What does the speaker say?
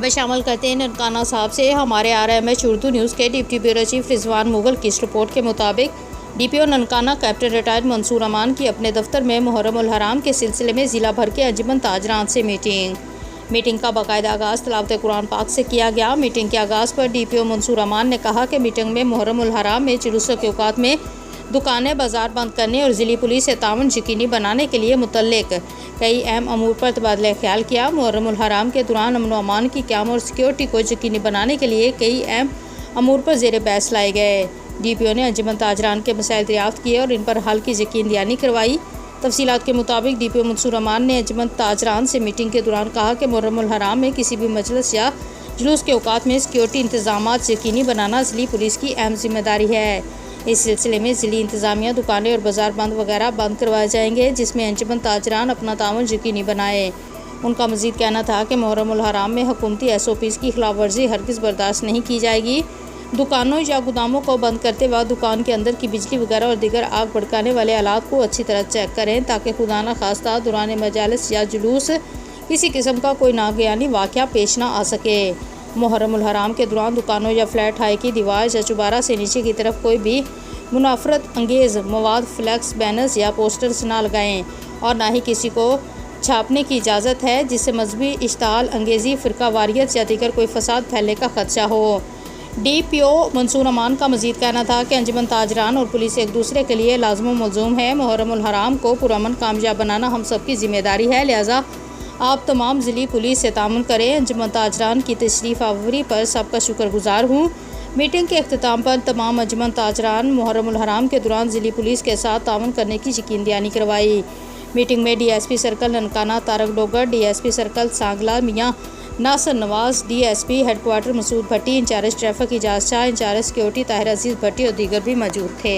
खबर शामिल करते हैं ननकाना साहब से। हमारे RMH उर्दू न्यूज़ के deputy bureau chief Rizwan Mughal की रिपोर्ट के मुताबिक DPO Nankana captain retired Mansoor Aman की अपने दफ्तर में मुहर्रम उल हराम के सिलसिले में ज़िला भर के अंजुमन ताजरान से मीटिंग का बाकायदा आगाज़ तिलावत कुरान पाक से किया गया। मीटिंग के आगाज़ पर DPO मंसूर अमान ने कहा कि मीटिंग में मुहर्रम उल हराम में जुलूसों के औकात में दुकानें बाजार बंद करने और ज़िली पुलिस से ताउन यकीनी बनाने के लिए मुतल्लिक कई अहम अमूर पर तबादला ख्याल किया। मुहर्रम उल हराम के दौरान अमन व अमान की क़याम और सिक्योरिटी को यकीनी बनाने के लिए कई अहम अमूर पर ज़ेर बहस लाए गए। DPO ने अंजुमन ताजरान के मसाइल दरियाफ्त किए और इन पर हल की यकीन दहानी करवाई। तफसीलात के मुताबिक DPO मंसूर अमान ने अंजुमन ताजरान से मीटिंग के दौरान कहा कि मुहर्रम उल हराम में किसी भी मजलिस या जुलूस के औकात में सिक्योरिटी इंतजामात यकीनी बनाना ज़िली पुलिस की अहम जिम्मेदारी है। इस सिलसिले में ज़िली इंतज़ामिया दुकानें और बाजार बंद वगैरह बंद करवाए जाएंगे, जिसमें अंजुमन ताजरान अपना ताउन यकीनी बनाए। उनका मज़ीद कहना था कि मुहर्रम उल हराम में हुकूमती SOPs की खिलाफ वर्जी हरगिज़ बर्दाश्त नहीं की जाएगी। दुकानों या गोदामों को बंद करते वक्त दुकान के अंदर की बिजली वगैरह और दीगर आग भड़काने वाले आलात को अच्छी तरह चेक करें, ताकि खुदा न खास्ता दौरान मजालिस या जुलूस किसी किस्म का कोई नागयानी वाक़या पेश ना आ सके। मुहर्रम उल हराम के दौरान दुकानों या फ्लैट हाई की दीवार या चुबारा से नीचे की तरफ कोई भी मुनाफरत अंगेज़ मवाद, फ्लैक्स, बैनर्स या पोस्टर्स ना लगाएं और ना ही किसी को छापने की इजाज़त है जिससे मजहबी इश्ताल अंगेज़ी, फ़िरका वारियत या दीगर कोई फसाद फैलने का खदशा हो। DPO मंसूर अमान का मज़ीद कहना था कि अंजुमन ताजरान और पुलिस एक दूसरे के लिए लाज़िम व मलज़ूम है। मुहर्रम उल हराम को पुरअमन कामयाब बनाना हम सब की ज़िम्मेदारी है, लिहाजा आप तमाम ज़िली पुलिस से तामुन करें। अंजुमन ताजरान की तशरीफ़ आवरी पर सबका शुक्रगुजार हूँ। मीटिंग के अख्तिताम पर तमाम अंजुमन ताजरान मुहर्रम उल हराम के दौरान ज़िली पुलिस के साथ ताउन करने की यकीन दहानी करवाई। मीटिंग में DSP circle Nankana Tariq Dogar, DSP circle Sangla Mian Nasir Nawaz, DSP headquarter Masood Bhatti, in charge traffic Ijaz Shah, in charge security Tahir Aziz Bhatti और दीगर भी मौजूद थे।